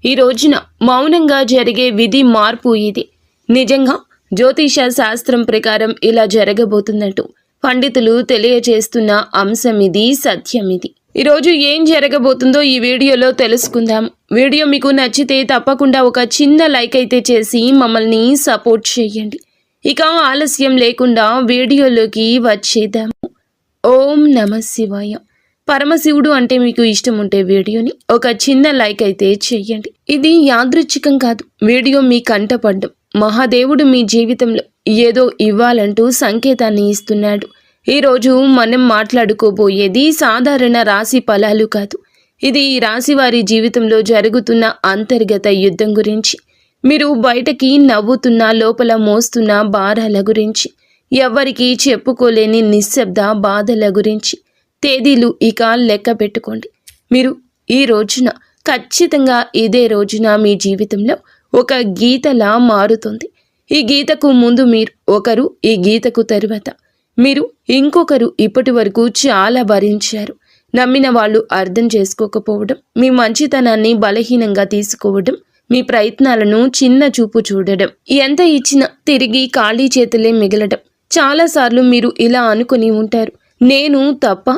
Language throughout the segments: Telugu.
ఈ రోజున మౌనంగా జరిగే విధి మార్పు ఇది. నిజంగా జ్యోతిష శాస్త్రం ప్రకారం ఇలా జరగబోతున్నట్టు పండితులు తెలియజేస్తున్న అంశం ఇది, సత్యం ఇది. ఈరోజు ఏం జరగబోతుందో ఈ వీడియోలో తెలుసుకుందాం. వీడియో మీకు నచ్చితే తప్పకుండా ఒక చిన్న లైక్ అయితే చేసి మమ్మల్ని సపోర్ట్ చేయండి. ఇక ఆలస్యం లేకుండా వీడియోలోకి వచ్చేద్దాము. ఓం నమః శివాయ. పరమశివుడు అంటే మీకు ఇష్టం ఉంటే వీడియోని ఒక చిన్న లైక్ అయితే చెయ్యండి. ఇది యాదృచ్ఛికం కాదు, వీడియో మీ కంటపడ్డం. మహాదేవుడు మీ జీవితంలో ఏదో ఇవ్వాలంటూ సంకేతాన్ని ఇస్తున్నాడు. ఈరోజు మనం మాట్లాడుకోబోయేది సాధారణ రాశి ఫలాలు కాదు. ఇది ఈ రాశి వారి జీవితంలో జరుగుతున్న అంతర్గత యుద్ధం గురించి. మీరు బయటకి నవ్వుతున్న లోపల మోస్తున్న భారాల గురించి, ఎవ్వరికీ చెప్పుకోలేని నిశ్శబ్ద బాధల గురించి. తేదీలు ఇక లెక్క పెట్టుకోండి. మీరు ఈ రోజున ఖచ్చితంగా ఇదే రోజున మీ జీవితంలో ఒక గీతలా మారుతుంది. ఈ గీతకు ముందు మీరు ఒకరు, ఈ గీతకు తరువాత మీరు ఇంకొకరు. ఇప్పటి వరకు చాలా భరించారు. నమ్మిన వాళ్ళు అర్థం చేసుకోకపోవడం, మీ మంచితనాన్ని బలహీనంగా తీసుకోవడం, మీ ప్రయత్నాలను చిన్న చూపు చూడడం, ఎంత ఇచ్చినా తిరిగి ఖాళీ చేతులే మిగలడం. చాలాసార్లు మీరు ఇలా అనుకుని ఉంటారు, నేను తప్ప,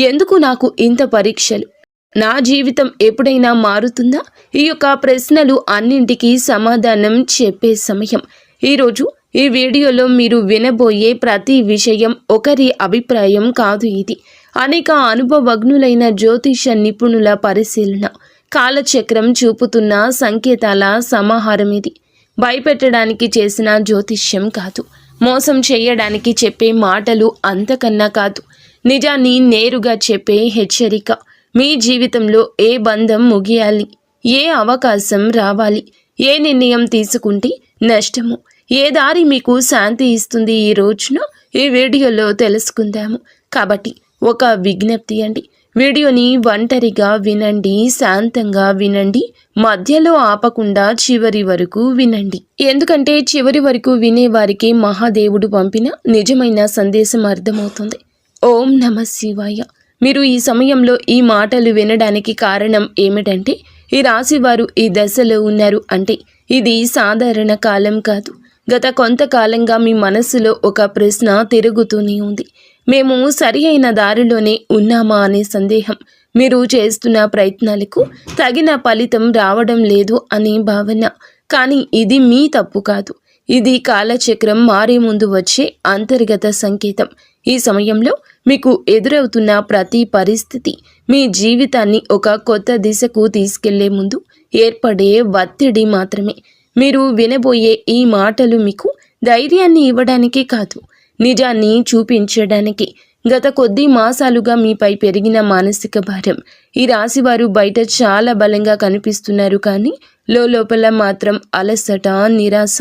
ఎందుకు నాకు ఇంత పరీక్షలు, నా జీవితం ఎప్పుడైనా మారుతుందా? ఈ యొక్క ప్రశ్నలు అన్నింటికీ సమాధానం చెప్పే సమయం. ఈరోజు ఈ వీడియోలో మీరు వినబోయే ప్రతి విషయం ఒకరి అభిప్రాయం కాదు. ఇది అనేక అనుభవజ్ఞులైన జ్యోతిష నిపుణుల పరిశీలన, కాలచక్రం చూపుతున్న సంకేతాల సమాహారం. ఇది భయపెట్టడానికి చేసిన జ్యోతిష్యం కాదు, మోసం చేయడానికి చెప్పే మాటలు అంతకన్నా కాదు, నిజాన్ని నేరుగా చెప్పే హెచ్చరిక. మీ జీవితంలో ఏ బంధం ముగియాలి, ఏ అవకాశం రావాలి, ఏ నిర్ణయం తీసుకుంటే నష్టము, ఏ దారి మీకు శాంతి ఇస్తుంది, ఈ రోజున ఈ వీడియోలో తెలుసుకుందాము. కాబట్టి ఒక విజ్ఞప్తి అండి, వీడియోని ఒంటరిగా వినండి, శాంతంగా వినండి, మధ్యలో ఆపకుండా చివరి వరకు వినండి. ఎందుకంటే చివరి వరకు వినేవారికి మహాదేవుడు పంపిన నిజమైన సందేశం అర్థమవుతుంది. ఓం నమః శివాయ. మీరు ఈ సమయంలో ఈ మాటలు వినడానికి కారణం ఏమిటంటే, ఈ రాశివారు ఈ దశలో ఉన్నారు అంటే ఇది సాధారణ కాలం కాదు. గత కొంతకాలంగా మీ మనస్సులో ఒక ప్రశ్న తిరుగుతూనే ఉంది. మేము సరి అయిన దారిలోనే ఉన్నామా అనే సందేహం. మీరు చేస్తున్న ప్రయత్నాలకు తగిన ఫలితం రావడం లేదు అనే భావన. కానీ ఇది మీ తప్పు కాదు, ఇది కాలచక్రం మారే ముందు వచ్చే అంతర్గత సంకేతం. ఈ సమయంలో మీకు ఎదురవుతున్న ప్రతి పరిస్థితి మీ జీవితాన్ని ఒక కొత్త దిశకు తీసుకెళ్లే ముందు ఏర్పడే ఒత్తిడి మాత్రమే. మీరు వినబోయే ఈ మాటలు మీకు ధైర్యాన్ని ఇవ్వడానికి కాదు, నిజాన్ని చూపించడానికి. గత కొద్ది మాసాలుగా మీపై పెరిగిన మానసిక భారం. ఈ రాశివారు బయట చాలా బలంగా కనిపిస్తున్నారు, కానీ లోపల మాత్రం అలసట, నిరాశ,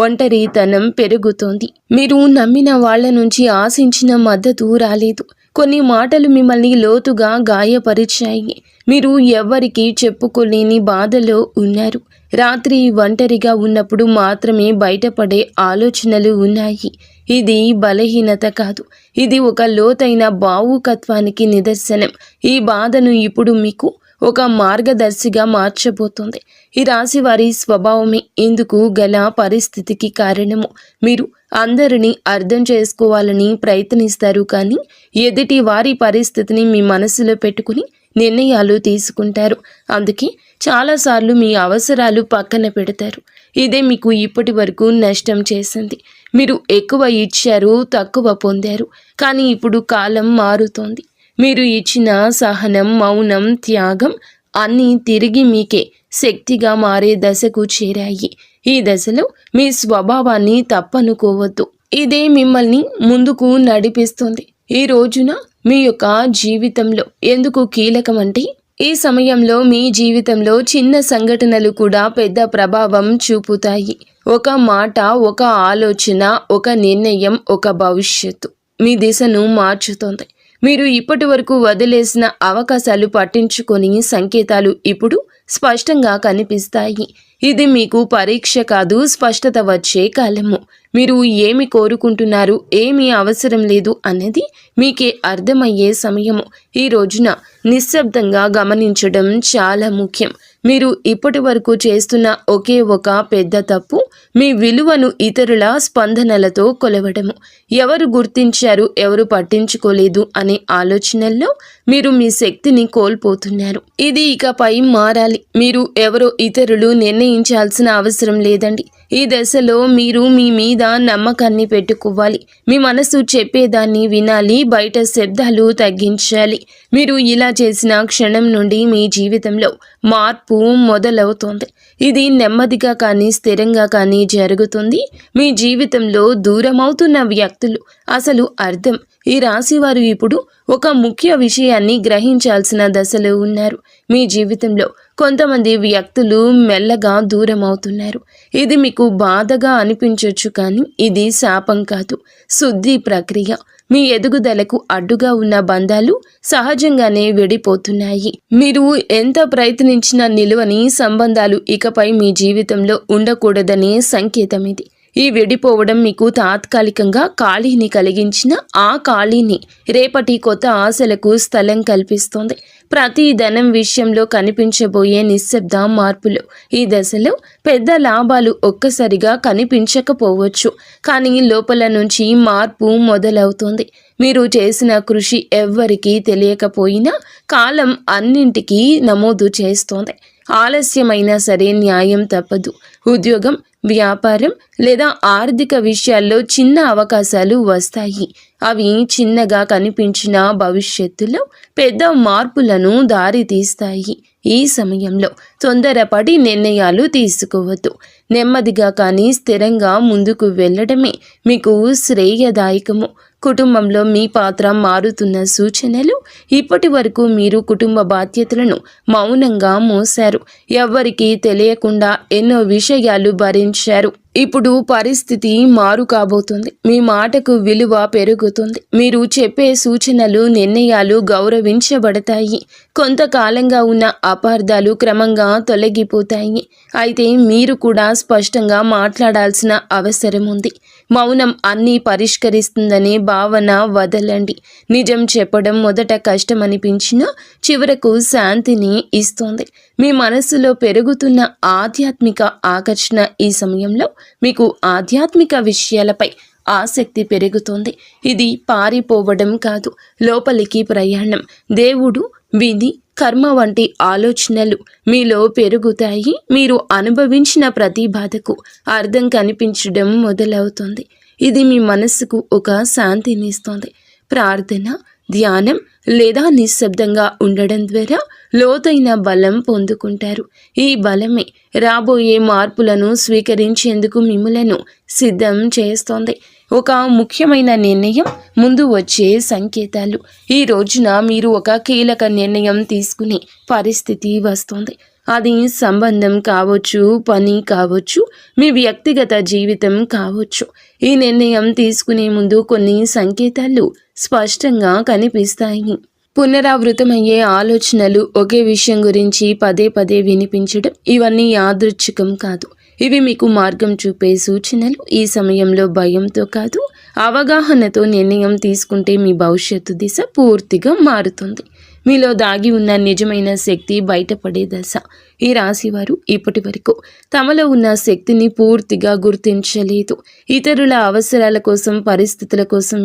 ఒంటరితనం పెరుగుతోంది. మీరు నమ్మిన వాళ్ల నుంచి ఆశించిన మద్దతు రాలేదు. కొన్ని మాటలు మిమ్మల్ని లోతుగా గాయపరిచాయి. మీరు ఎవ్వరికీ చెప్పుకోలేని బాధలో ఉన్నారు. రాత్రి ఒంటరిగా ఉన్నప్పుడు మాత్రమే బయటపడే ఆలోచనలు ఉన్నాయి. ఇది బలహీనత కాదు, ఇది ఒక లోతైన భావుకత్వానికి నిదర్శనం. ఈ బాధను ఇప్పుడు మీకు ఒక మార్గదర్శిగా మార్చబోతోంది. ఈ రాశి వారి స్వభావమే ఇందుకు గల పరిస్థితికి కారణము. మీరు అందరినీ అర్థం చేసుకోవాలని ప్రయత్నిస్తారు, కానీ ఎదుటి వారి పరిస్థితిని మీ మనసులో పెట్టుకుని నిర్ణయాలు తీసుకుంటారు. అందుకే చాలాసార్లు మీ అవసరాలు పక్కన పెడతారు. ఇదే మీకు ఇప్పటి వరకు నష్టం చేసింది. మీరు ఎక్కువ ఇచ్చారు, తక్కువ పొందారు. కానీ ఇప్పుడు కాలం మారుతోంది. మీరు ఇచ్చిన సహనం, మౌనం, త్యాగం అన్నీ తిరిగి మీకే శక్తిగా మారే దశకు చేరాయి. ఈ దశలో మీ స్వభావాన్ని తప్పనుకోవద్దు. ఇదే మిమ్మల్ని ముందుకు నడిపిస్తుంది. ఈ రోజున మీ యొక్క జీవితంలో ఎందుకు కీలకమంటే, ఈ సమయంలో మీ జీవితంలో చిన్న సంఘటనలు కూడా పెద్ద ప్రభావం చూపుతాయి. ఒక మాట, ఒక ఆలోచన, ఒక నిర్ణయం, ఒక భవిష్యత్తు మీ దిశను మార్చుతుంది. మీరు ఇప్పటి వరకు వదిలేసిన అవకాశాలు పట్టించుకొని సంకేతాలు ఇప్పుడు స్పష్టంగా కనిపిస్తాయి. ఇది మీకు పరీక్ష కాదు, స్పష్టత వచ్చే కాలము. మీరు ఏమి కోరుకుంటున్నారు, ఏమీ అవసరం లేదు అనేది మీకే అర్థమయ్యే సమయము. ఈ రోజున నిశ్శబ్దంగా గమనించడం చాలా ముఖ్యం. మీరు ఇప్పటి వరకు చేస్తున్న ఒకే ఒక పెద్ద తప్పు మీ విలువను ఇతరుల స్పందనలతో కొలవడము. ఎవరు గుర్తించారు, ఎవరు పట్టించుకోలేదు అనే ఆలోచనల్లో మీరు మీ శక్తిని కోల్పోతున్నారు. ఇది ఇకపై మారాలి. మీరు ఎవరో ఇతరులు నిర్ణయించాల్సిన అవసరం లేదండి. ఈ దశలో మీరు మీ మీద నమ్మకాన్ని పెట్టుకోవాలి. మీ మనసు చెప్పేదాన్ని వినాలి, బయట శబ్దాలు తగ్గించాలి. మీరు ఇలా చేసిన క్షణం నుండి మీ జీవితంలో మార్పు మొదలవుతోంది. ఇది నెమ్మదిగా కానీ స్థిరంగా కానీ జరుగుతుంది. మీ జీవితంలో దూరమవుతున్న వ్యక్తులు అసలు అర్థం. ఈ రాశివారు ఇప్పుడు ఒక ముఖ్య విషయాన్ని గ్రహించాల్సిన దశలో ఉన్నారు. మీ జీవితంలో కొంతమంది వ్యక్తులు మెల్లగా దూరం అవుతున్నారు. ఇది మీకు బాధగా అనిపించవచ్చు, కానీ ఇది శాపం కాదు, శుద్ధి ప్రక్రియ. మీ ఎదుగుదలకు అడ్డుగా ఉన్న బంధాలు సహజంగానే విడిపోతున్నాయి. మీరు ఎంత ప్రయత్నించినా నిలువని సంబంధాలు ఇకపై మీ జీవితంలో ఉండకూడదనే సంకేతం ఇది. ఈ విడిపోవడం మీకు తాత్కాలికంగా ఖాళీని కలిగించిన ఆ ఖాళీని రేపటి కొత్త ఆశలకు స్థలం కల్పిస్తోంది. ప్రతి ధనం విషయంలో కనిపించబోయే నిశ్శబ్ద మార్పులు. ఈ దశలో పెద్ద లాభాలు ఒక్కసారిగా కనిపించకపోవచ్చు, కానీ లోపల నుంచి మార్పు మొదలవుతోంది. మీరు చేసిన కృషి ఎవ్వరికీ తెలియకపోయినా కాలం అన్నింటికీ నమోదు చేస్తోంది. ఆలస్యమైనా సరే న్యాయం తప్పదు. ఉద్యోగం, వ్యాపారం లేదా ఆర్థిక విషయాల్లో చిన్న అవకాశాలు వస్తాయి. అవి చిన్నగా కనిపించిన భవిష్యత్తులో పెద్ద మార్పులను దారితీస్తాయి. ఈ సమయంలో తొందరపడి నిర్ణయాలు తీసుకోవద్దు. నెమ్మదిగా కానీ స్థిరంగా ముందుకు వెళ్ళడమే మీకు శ్రేయదాయకము. కుటుంబంలో మీ పాత్ర మారుతున్న సూచనలు. ఇప్పటి వరకు మీరు కుటుంబ బాధ్యతలను మౌనంగా మోశారు. ఎవ్వరికీ తెలియకుండా ఎన్నో విషయాలు భరించారు. ఇప్పుడు పరిస్థితి మారు కాబోతుంది. మీ మాటకు విలువ పెరుగుతుంది. మీరు చెప్పే సూచనలు, నిర్ణయాలు గౌరవించబడతాయి. కొంతకాలంగా ఉన్న అపార్థాలు క్రమంగా తొలగిపోతాయి. అయితే మీరు కూడా స్పష్టంగా మాట్లాడాల్సిన అవసరం ఉంది. మౌనం అన్నీ పరిష్కరిస్తుందనే భావన వదలండి. నిజం చెప్పడం మొదట కష్టమనిపించినా చివరకు శాంతిని ఇస్తుంది. మీ మనసులో పెరుగుతున్న ఆధ్యాత్మిక ఆకర్షణ. ఈ సమయంలో మీకు ఆధ్యాత్మిక విషయాలపై ఆసక్తి పెరుగుతోంది. ఇది పారిపోవడం కాదు, లోపలికి ప్రయాణం. దేవుడు, విధి, కర్మ వంటి ఆలోచనలు మీలో పెరుగుతాయి. మీరు అనుభవించిన ప్రతి బాధకు అర్థం కనిపించడం మొదలవుతుంది. ఇది మీ మనస్సుకు ఒక శాంతినిస్తుంది. ప్రార్థన, ధ్యానం లేదా నిశ్శబ్దంగా ఉండడం ద్వారా లోతైన బలం పొందుకుంటారు. ఈ బలమే రాబోయే మార్పులను స్వీకరించేందుకు మిమ్మలను సిద్ధం చేస్తోంది. ఒక ముఖ్యమైన నిర్ణయం, ముందు వచ్చే సంకేతాలు. ఈ రోజున మీరు ఒక కీలక నిర్ణయం తీసుకునే పరిస్థితి వస్తుంది. అది సంబంధం కావచ్చు, పని కావచ్చు, మీ వ్యక్తిగత జీవితం కావచ్చు. ఈ నిర్ణయం తీసుకునే ముందు కొన్ని సంకేతాలు స్పష్టంగా కనిపిస్తాయి. పునరావృతమయ్యే ఆలోచనలు, ఒకే విషయం గురించి పదే పదే వినిపించడం, ఇవన్నీ యాదృచ్ఛికం కాదు. ఇవి మీకు మార్గం చూపే సూచనలు. ఈ సమయంలో భయంతో కాదు, అవగాహనతో నిర్ణయం తీసుకుంటే మీ భవిష్యత్తు దిశ పూర్తిగా మారుతుంది. మీలో దాగి ఉన్న నిజమైన శక్తి బయటపడే దశ. ఈ రాశివారు ఇప్పటి వరకు తమలో ఉన్న శక్తిని పూర్తిగా గుర్తించలేదు. ఇతరుల అవసరాల కోసం, పరిస్థితుల కోసం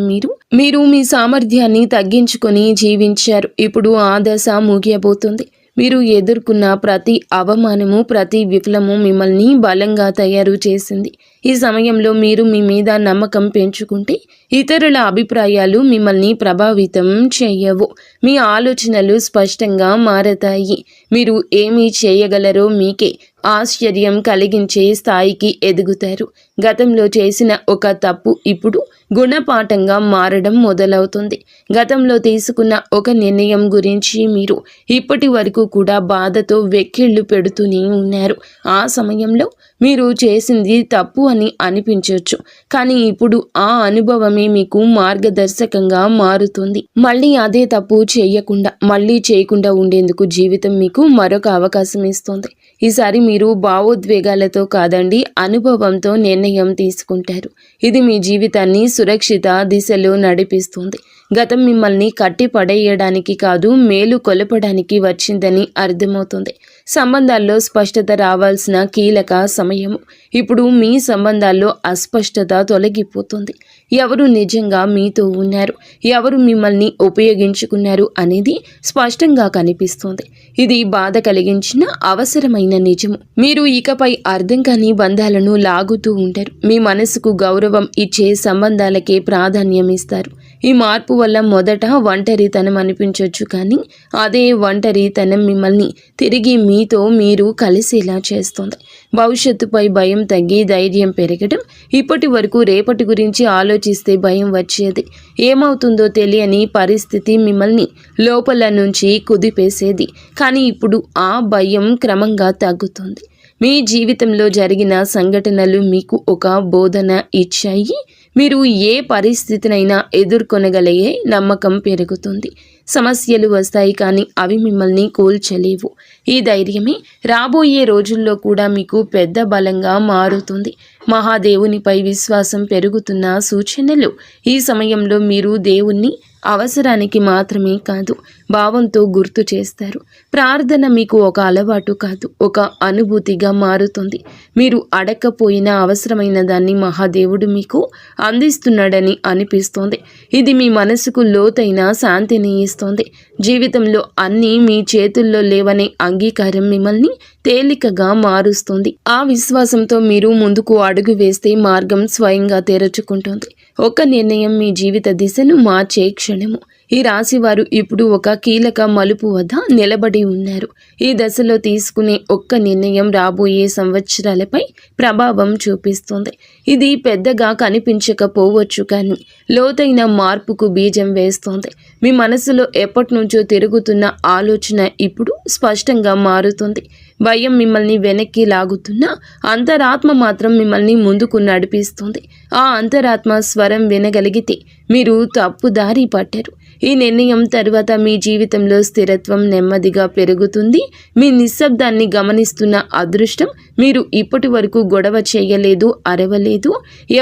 మీరు మీ సామర్థ్యాన్ని తగ్గించుకొని జీవించారు. ఇప్పుడు ఆ దశ ముగియబోతుంది. మీరు ఎదుర్కొన్న ప్రతి అవమానము, ప్రతి విఫలము మిమ్మల్ని బలంగా తయారు చేసింది. ఈ సమయంలో మీరు మీ మీద నమ్మకం పెంచుకుంటే ఇతరుల అభిప్రాయాలు మిమ్మల్ని ప్రభావితం చేయవు. మీ ఆలోచనలు స్పష్టంగా మారతాయి. మీరు ఏమి చేయగలరో మీకే ఆశ్చర్యం కలిగించే స్థాయికి ఎదుగుతారు. గతంలో చేసిన ఒక తప్పు ఇప్పుడు గుణపాఠంగా మారడం మొదలవుతుంది. గతంలో తీసుకున్న ఒక నిర్ణయం గురించి మీరు ఇప్పటి వరకు కూడా బాధతో వెక్కిళ్ళు పెడుతూనే ఉన్నారు. ఆ సమయంలో మీరు చేసింది తప్పు అని అనిపించవచ్చు, కానీ ఇప్పుడు ఆ అనుభవమే మీకు మార్గదర్శకంగా మారుతుంది. మళ్ళీ అదే తప్పు చేయకుండా ఉండేందుకు జీవితం మీకు మరొక అవకాశం ఇస్తుంది. ఈసారి మీరు భావోద్వేగాలతో కాదండి, అనుభవంతో నిర్ణయం తీసుకుంటారు. ఇది మీ జీవితాన్ని సురక్షిత దిశలో నడిపిస్తుంది. గతం మిమ్మల్ని కట్టి పడేయడానికి కాదు, మేలు కొలపడానికి వచ్చిందని అర్థమవుతుంది. సంబంధాల్లో స్పష్టత రావాల్సిన కీలక సమయము. ఇప్పుడు మీ సంబంధాల్లో అస్పష్టత తొలగిపోతుంది. ఎవరు నిజంగా మీతో ఉన్నారు, ఎవరు మిమ్మల్ని ఉపయోగించుకున్నారు అనేది స్పష్టంగా కనిపిస్తుంది. ఇది బాధ కలిగించిన అవసరమైన నిజము. మీరు ఇకపై అర్థం కాని బంధాలను లాగుతూ ఉంటారు. మీ మనసుకు గౌరవం ఇచ్చే సంబంధాలకే ప్రాధాన్యం ఇస్తారు. ఈ మార్పు వల్ల మొదట ఒంటరితనం అనిపించవచ్చు, కానీ అదే ఒంటరితనం మిమ్మల్ని తిరిగి మీతో మీరు కలిసేలా చేస్తుంది. భవిష్యత్తుపై భయం తగ్గి ధైర్యం పెరగడం. ఇప్పటి వరకు రేపటి గురించి ఆలోచిస్తే భయం వచ్చేది. ఏమవుతుందో తెలియని పరిస్థితి మిమ్మల్ని లోపల నుంచి కుదిపేసేది. కానీ ఇప్పుడు ఆ భయం క్రమంగా తగ్గుతుంది. మీ జీవితంలో జరిగిన సంఘటనలు మీకు ఒక బోధన ఇచ్చాయి. మీరు ఏ పరిస్థితినైనా ఎదుర్కొనగలిగే నమ్మకం పెరుగుతుంది. సమస్యలు వస్తాయి, కానీ అవి మిమ్మల్ని కూల్చలేవు. ఈ ధైర్యమే రాబోయే రోజుల్లో కూడా మీకు పెద్ద బలంగా మారుతుంది. మహాదేవునిపై విశ్వాసం పెరుగుతున్న సూచనలు. ఈ సమయంలో మీరు దేవుణ్ణి అవసరానికి మాత్రమే కాదు, భావంతో గుర్తు చేస్తారు. ప్రార్థన మీకు ఒక అలవాటు కాదు, ఒక అనుభూతిగా మారుతుంది. మీరు అడగకపోయినా అవసరమైన దాన్ని మహాదేవుడు మీకు అందిస్తున్నాడని అనిపిస్తోంది. ఇది మీ మనసుకు లోతైన శాంతిని ఇస్తోంది. జీవితంలో అన్నీ మీ చేతుల్లో లేవనే అంగీకారం మిమ్మల్ని తేలికగా మారుస్తుంది. ఆ విశ్వాసంతో మీరు ముందుకు అడుగు వేస్తే మార్గం స్వయంగా తెరుచుకుంటుంది. ఒక నిర్ణయం మీ జీవిత దిశను మార్చే క్షణము. ఈ రాశివారు ఇప్పుడు ఒక కీలక మలుపు వద్ద నిలబడి ఉన్నారు. ఈ దశలో తీసుకునే ఒక్క నిర్ణయం రాబోయే సంవత్సరాలపై ప్రభావం చూపిస్తుంది. ఇది పెద్దగా కనిపించకపోవచ్చు, కానీ లోతైన మార్పుకు బీజం వేస్తోంది. మీ మనసులో ఎప్పటి నుంచో తిరుగుతున్న ఆలోచన ఇప్పుడు స్పష్టంగా మారుతుంది. భయం మిమ్మల్ని వెనక్కి లాగుతున్నా అంతరాత్మ మాత్రం మిమ్మల్ని ముందుకు నడిపిస్తుంది. ఆ అంతరాత్మ స్వరం వినగలిగితే మీరు తప్పుదారి పట్టారు. ఈ నిర్ణయం తర్వాత మీ జీవితంలో స్థిరత్వం నెమ్మదిగా పెరుగుతుంది. మీ నిశ్శబ్దాన్ని గమనిస్తున్న అదృష్టం. మీరు ఇప్పటి వరకు గొడవ చేయలేదు, అరవలేదు,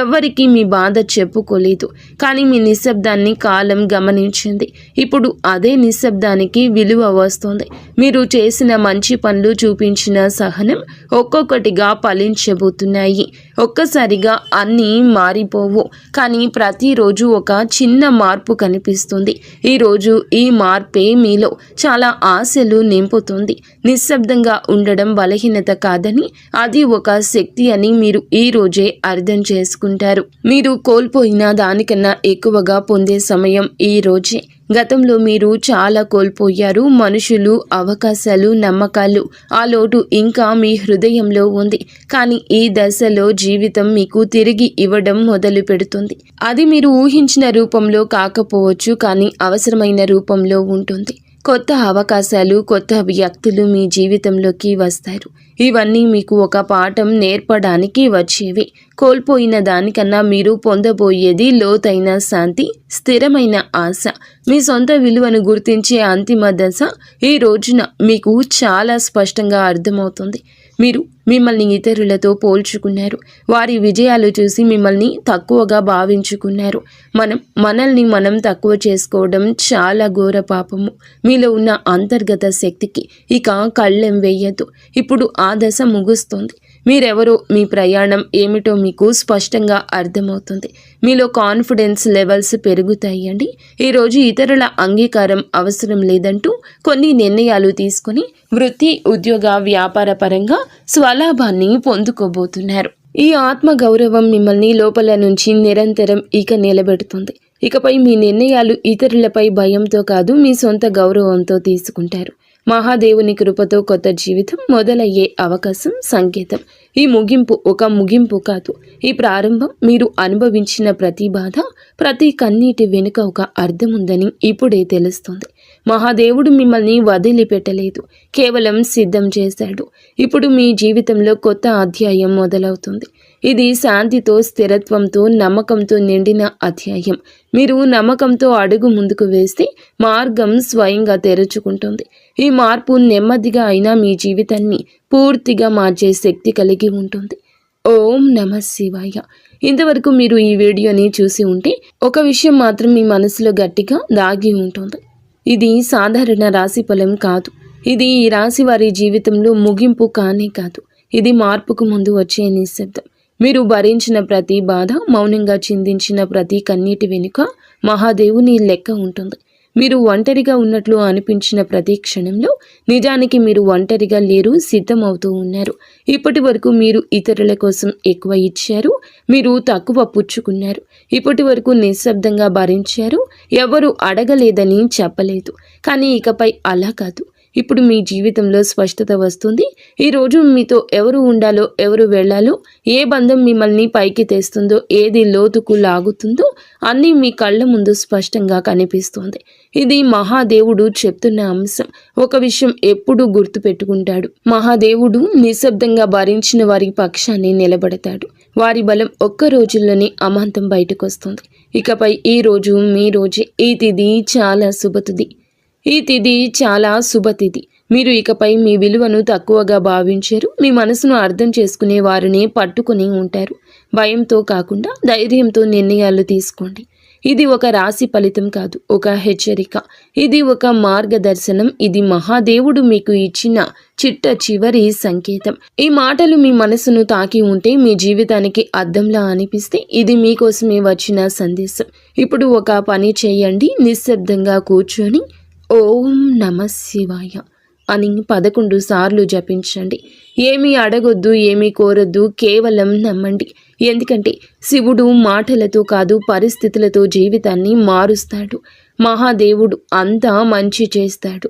ఎవ్వరికీ మీ బాధ చెప్పుకోలేదు, కానీ మీ నిశ్శబ్దాన్ని కాలం గమనించింది. ఇప్పుడు అదే నిశ్శబ్దానికి విలువ వస్తుంది. మీరు చేసిన మంచి పనులు, చూపించిన సహనం ఒక్కొక్కటిగా ఫలించబోతున్నాయి. ఒక్కసారిగా అన్నీ మారిపోవు, కానీ ప్రతిరోజు ఒక చిన్న మార్పు కనిపిస్తుంది. ఈరోజు ఈ మార్పే మీలో చాలా ఆశలు నింపుతుంది. నిశ్శబ్దంగా ఉండడం బలహీనత కాదని, అది ఒక శక్తి అని మీరు ఈ రోజే అర్థం చేసుకుంటారు. మీరు కోల్పోయిన దానికన్నా ఎక్కువగా పొందే సమయం ఈ రోజే. గతంలో మీరు చాలా కోల్పోయారు. మనుషులు, అవకాశాలు, నమ్మకాలు. ఆ లోటు ఇంకా మీ హృదయంలో ఉంది. కానీ ఈ దశలో జీవితం మీకు తిరిగి ఇవ్వడం మొదలు పెడుతుంది. అది మీరు ఊహించిన రూపంలో కాకపోవచ్చు, కానీ అవసరమైన రూపంలో ఉంటుంది. కొత్త అవకాశాలు, కొత్త వ్యక్తులు మీ జీవితంలోకి వస్తారు. ఇవన్నీ మీకు ఒక పాఠం నేర్పడానికి వచ్చేవి. కోల్పోయిన దానికన్నా మీరు పొందబోయేది లోతైన శాంతి, స్థిరమైన ఆశ. మీ సొంత విలువను గుర్తించే అంతిమ దశ ఈ రోజున మీకు చాలా స్పష్టంగా అర్థమవుతుంది. మీరు మిమ్మల్ని ఇతరులతో పోల్చుకున్నారు. వారి విజయాలు చూసి మిమ్మల్ని తక్కువగా భావించుకున్నారు. మనల్ని మనం తక్కువ చేసుకోవడం చాలా ఘోర పాపము. మీలో ఉన్న అంతర్గత శక్తికి ఇక కళ్ళెం వేయద్దు. ఇప్పుడు ఆ దశ ముగుస్తుంది. మీరెవరో, మీ ప్రయాణం ఏమిటో మీకు స్పష్టంగా అర్థమవుతుంది. మీలో కాన్ఫిడెన్స్ లెవెల్స్ పెరుగుతాయండి. ఈరోజు ఇతరుల అంగీకారం అవసరం లేదంటూ కొన్ని నిర్ణయాలు తీసుకొని వృత్తి, ఉద్యోగ, వ్యాపార పరంగా స్వలాభాన్ని పొందుకోబోతున్నారు. ఈ ఆత్మ గౌరవం మిమ్మల్ని లోపల నుంచి నిరంతరం ఇక నిలబెడుతుంది. ఇకపై మీ నిర్ణయాలు ఇతరులపై భయంతో కాదు, మీ సొంత గౌరవంతో తీసుకుంటారు. మహాదేవుని కృపతో కొత్త జీవితం మొదలయ్యే అవకాశం సంకేతం. ఈ ముగింపు ఒక ముగింపు కాదు, ఈ ప్రారంభం. మీరు అనుభవించిన ప్రతి బాధ, ప్రతి కన్నీటి వెనుక ఒక అర్థం ఉందని ఇప్పుడే తెలుస్తుంది. మహాదేవుడు మిమ్మల్ని వదిలిపెట్టలేదు, కేవలం సిద్ధం చేశాడు. ఇప్పుడు మీ జీవితంలో కొత్త అధ్యాయం మొదలవుతుంది. ఇది శాంతితో, స్థిరత్వంతో, నమ్మకంతో నిండిన అధ్యాయం. మీరు నమ్మకంతో అడుగు ముందుకు వేస్తే మార్గం స్వయంగా తెరుచుకుంటుంది. ఈ మార్పు నెమ్మదిగా అయినా మీ జీవితాన్ని పూర్తిగా మార్చే శక్తి కలిగి ఉంటుంది. ఓం నమః శివాయ. ఇంతవరకు మీరు ఈ వీడియోని చూసి ఉంటే ఒక విషయం మాత్రం మీ మనసులో గట్టిగా దాగి ఉంటుంది. ఇది సాధారణ రాశి ఫలం కాదు. ఇది ఈ రాశి వారి జీవితంలో ముగింపు కానే కాదు. ఇది మార్పుకు ముందు వచ్చే నిశ్శబ్దం. మీరు భరించిన ప్రతి బాధ, మౌనంగా చిందించిన ప్రతి కన్నీటి వెనుక మహాదేవుని లెక్క ఉంటుంది. మీరు ఒంటరిగా ఉన్నట్లు అనిపించిన ప్రతి క్షణంలో నిజానికి మీరు ఒంటరిగా లేరు, సిద్ధమవుతూ ఉన్నారు. ఇప్పటి వరకు మీరు ఇతరుల కోసం ఎక్కువ ఇచ్చారు, మీరు తక్కువ పుచ్చుకున్నారు. ఇప్పటి వరకు నిశ్శబ్దంగా భరించారు, ఎవరు అడగలేదని చెప్పలేదు. కానీ ఇకపై అలా కాదు. ఇప్పుడు మీ జీవితంలో స్పష్టత వస్తుంది. ఈరోజు మీతో ఎవరు ఉండాలో, ఎవరు వెళ్ళాలో, ఏ బంధం మిమ్మల్ని పైకి తెస్తుందో, ఏది లోతుకు లాగుతుందో అన్నీ మీ కళ్ళ ముందు స్పష్టంగా కనిపిస్తుంది. ఇది మహాదేవుడు చెప్తున్న అంశం. ఒక విషయం ఎప్పుడూ గుర్తుపెట్టుకుంటాడు. మహాదేవుడు నిశ్శబ్దంగా భరించిన వారి పక్షాన్ని నిలబడతాడు. వారి బలం ఒక్క రోజుల్లోనే అమాంతం బయటకు వస్తుంది. ఇకపై ఈ రోజు మీ రోజే. ఈ తిథి చాలా శుభతిథి. ఈ తిథి చాలా శుభతిథి. మీరు ఇకపై మీ విలువను తక్కువగా భావించారు. మీ మనసును అర్థం చేసుకునే వారిని పట్టుకుని ఉంటారు. భయంతో కాకుండా ధైర్యంతో నిర్ణయాలు తీసుకోండి. ఇది ఒక రాశి ఫలితం కాదు, ఒక హెచ్చరిక. ఇది ఒక మార్గదర్శనం. ఇది మహాదేవుడు మీకు ఇచ్చిన చిట్ట చివరి సంకేతం. ఈ మాటలు మీ మనసును తాకి ఉంటే, మీ జీవితానికి అద్దంలా అనిపిస్తే ఇది మీకోసమే వచ్చిన సందేశం. ఇప్పుడు ఒక పని చేయండి. నిశ్శబ్దంగా కూర్చొని ఓం నమః శివాయ అని 11 సార్లు జపించండి. ఏమీ అడగొద్దు, ఏమీ కోరొద్దు, కేవలం నమ్మండి. ఎందుకంటే శివుడు మాటలతో కాదు, పరిస్థితులతో జీవితాన్ని మారుస్తాడు. మహాదేవుడు అంతా మంచి చేస్తాడు.